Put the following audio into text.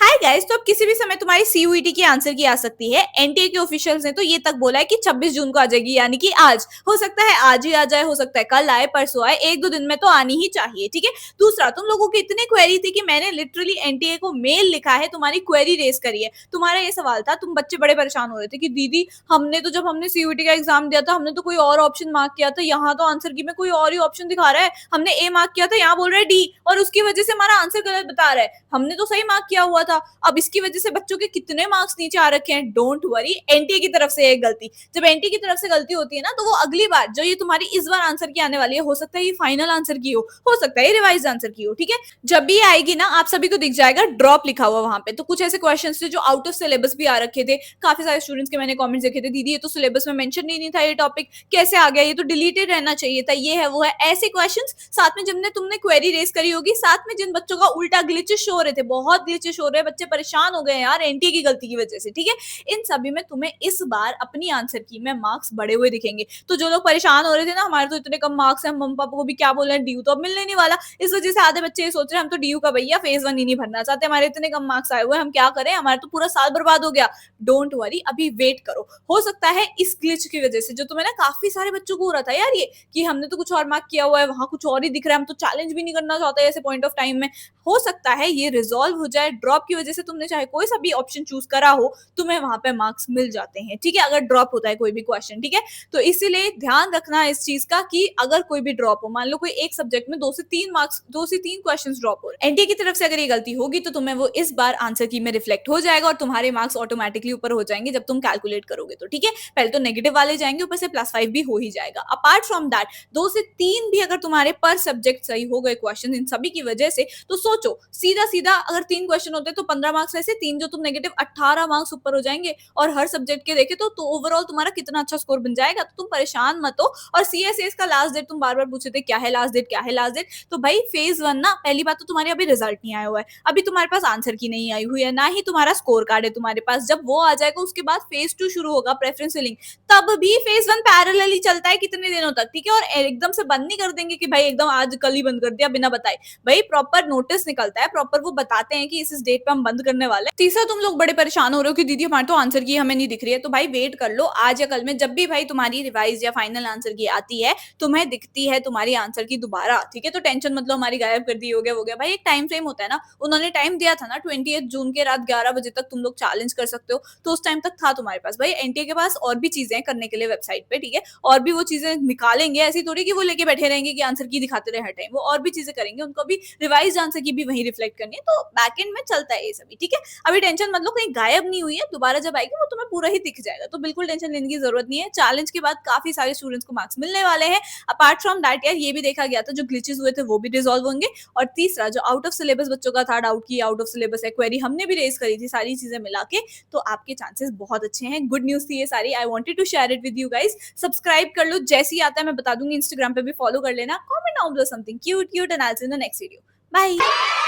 Hi guys, तो अब किसी भी समय तुम्हारी सीयूईटी की आंसर की आ सकती है। एनटीए के ऑफिशियल्स ने तो ये तक बोला है कि 26 जून को आ जाएगी, यानी कि आज हो सकता है, आज ही आ जाए, हो सकता है कल आए, परसों आए, एक दो दिन में तो आनी ही चाहिए। ठीक है। दूसरा, तुम लोगों की इतनी क्वेरी थी कि मैंने लिटरली एनटीए को मेल लिखा है, तुम्हारी क्वेरी रेस करी है। तुम्हारा ये सवाल था, तुम बच्चे बड़े परेशान हो रहे थे कि दीदी हमने तो जब हमने सीयूईटी का एग्जाम दिया था हमने तो कोई और ऑप्शन मार्क किया था, यहाँ तो आंसर की में कोई और ही ऑप्शन दिखा रहा है। हमने ए मार्क किया था, यहाँ बोल रहा है डी, और उसकी वजह से हमारा आंसर गलत बता रहा है। हमने तो सही मार्क किया हुआ था। अब इसकी वजह से बच्चों के कितने मार्क्स नीचे आ रखे हैं। डोंट वरी, एनटीए की तरफ से एक गलती, जब एनटीए की तरफ से गलती होती है ना, तो वो अगली बार जो ये तुम्हारी इस बार आंसर की आने वाली है, हो सकता है ये फाइनल आंसर की हो सकता है ये रिवाइज आंसर की हो। ठीक है। जब भी आएगी ना, आप सभी को दिख जाएगा ड्रॉप लिखा हुआ वहां पे। तो कुछ ऐसे क्वेश्चन थे जो आउट ऑफ सिलेबस भी आ रखे थे। काफी सारे स्टूडेंट्स के मैंने कमेंट्स देखे थे, दीदी ये तो सिलेबस में मेंशन ही नहीं था, ये टॉपिक कैसे आ गया, ये तो डिलीटेड रहना चाहिए था, ये है वो है, ऐसे क्वेश्चंस। साथ में जिनने तुमने क्वेरी रेस करी होगी, साथ में जिन बच्चों का उल्टा ग्लिचेस शो हो रहे थे, बहुत ग्लिचेस हो रहे हैं, बच्चे परेशान हो गए यार एनटीए की गलती की वजह से। ठीक है। इन सभी में तुम्हें इस बार अपनी आंसर की में मार्क्स बढ़े हुए दिखेंगे। तो जो लोग परेशान हो रहे थे ना, हमारे तो इतने कम मार्क्स हैं, मम्मी पापा को भी क्या बोल रहे हैं, ड्यू तो अब मिलने नहीं वाला, इस वजह से आधे बच्चे ये सोच रहे हैं हम तो ड्यू का भैया फेज 1 ही नहीं भरना चाहते, हमारे इतने कम मार्क्स आए हुए हैं, हम क्या करें, हमारा तो पूरा साल बर्बाद हो गया। डोंट वरी, अभी वेट करो। हो सकता है इस ग्लिच की वजह से जो तुम्हें ना काफी सारे बच्चों को हो रहा था यार, ये कि हमने तो कुछ और मार्क किया हुआ है, वहां कुछ और ही दिख रहा है, हम तो चैलेंज भी नहीं करना चाहते ऐसे पॉइंट ऑफ टाइम में। हो सकता है ये रिजॉल्व हो जाए। ड्रॉप की वजह से तुमने चाहे कोई सा भी ऑप्शन चूज करा हो, तुम्हें वहां पे मार्क्स मिल जाते हैं। ठीक है। अगर ड्रॉप होता है कोई भी क्वेश्चन। ठीक है। तो इसीलिए ध्यान रखना इस चीज का कि अगर कोई भी ड्रॉप हो, मान लो कोई एक सब्जेक्ट में 2 से 3 मार्क्स, 2 से 3 क्वेश्चन ड्रॉप हो, एनटीए की तरफ से अगर ये गलती होगी तो तुम्हें वो इस बार आंसर की में रिफ्लेक्ट हो जाएगा और तुम्हारे मार्क्स ऑटोमेटिकली ऊपर हो जाएंगे जब तुम कैलकुलेट करोगे तो। ठीक है। पहले तो नेगेटिव वाले जाएंगे, ऊपर से +5 भी हो ही जाएगा। अपार्ट फ्रॉम दैट, 2 से 3 भी अगर तुम्हारे पर सब्जेक्ट सही हो गए क्वेश्चन इन सभी की वजह से, तो सोचो सीधा सीधा अगर 3 क्वेश्चन होते तो 15 मार्क्स, वैसे 3 जो तुम नेगेटिव, 18 मार्क्स ऊपर हो जाएंगे। और हर सब्जेक्ट के देखे तो ओवरऑल तुम्हारा कितना अच्छा स्कोर बन जाएगा। तो तुम परेशान मत हो। और सीएसएस का लास्ट डेट तुम बार बार पूछे थे, क्या है लास्ट डेट, क्या है लास्ट डेट। तो भाई फेज 1 ना, पहली बात तो तुम्हारे अभी रिजल्ट नहीं आया हुआ है, अभी तुम्हारे पास आंसर की नहीं आई हुई है, ना ही तुम्हारा स्कोर कार्ड है तुम्हारे पास। जब वो आ जाएगा उसके बाद फेज 2 शुरू होगा, प्रेफरेंस फिलिंग। तब भी फेज 1 पैरेलली चलता है कितने दिनों तक। ठीक है। और एकदम से बंद नहीं कर देंगे कि भाई एकदम आज कल ही बंद कर दिया बिना बताए। भाई प्रॉपर नोटिस निकलता है, प्रॉपर वो बताते हैं कि इस डेट पे हम बंद करने वाले हैं। तीसरा, तुम लोग बड़े परेशान हो रहे हो कि दीदी हमारे तो आंसर की हमें नहीं दिख रही है। तो भाई वेट कर लो, आज या कल में जब भी भाई तुम्हारी रिवाइज या फाइनल आंसर की आती है, तुम्हें दिखती है तुम्हारी आंसर की दोबारा। ठीक है। तो टेंशन मतलब हमारी गायब कर दी, हो गया हो गया। भाई एक टाइम फ्रेम होता है ना, उन्होंने टाइम दिया था ना 28 जून के रात 11 बजे तक तुम लोग चैलेंज कर सकते हो, तो उस टाइम तक था तुम्हारे पास। भाई एनटीए के पास और भी चीजें करने के लिए वेबसाइट पे। ठीक है। और भी वो चीजें निकालेंगे, ऐसी थोड़ी कि वो लेके बैठे रहेंगे कि आंसर की दिखाते रहे हर टाइम। वो और भी चीजें करेंगे, उनको भी रिवाइज आंसर की भी वही रिफ्लेक्ट करनी है। तो बैकएंड में चलता है ये सभी। ठीक है। अभी टेंशन मतलब कहीं गायब नहीं हुई है, दोबारा जब आएगी वो तुम्हें पूरा ही दिख जाएगा। तो बिल्कुल टेंशन लेने की जरूरत नहीं है। चैलेंज के बाद काफी सारे स्टूडेंट्स को मार्क्स मिलने वाले हैं। अपार्ट फ्रॉम दैट यार, ये भी देखा गया था जो ग्लिचेस हुए थे वो भी रिजॉल्व होंगे। और तीसरा, जो आउट ऑफ सिलेबस बच्चों का था डाउट की आउट ऑफ सिलेबस है, क्वेरी हमने भी रेज करी थी, सारी चीजें मिला के, तो आपके चांसेस बहुत अच्छे हैं। गुड न्यूज थी ये सारी। I wanted to share it with you guys. Subscribe कर लो, जैसे ही आता है मैं बता दूंगी। इंस्टाग्राम पे भी फॉलो कर लेना। Comment down below something cute cute and I will see you in the next video. Bye.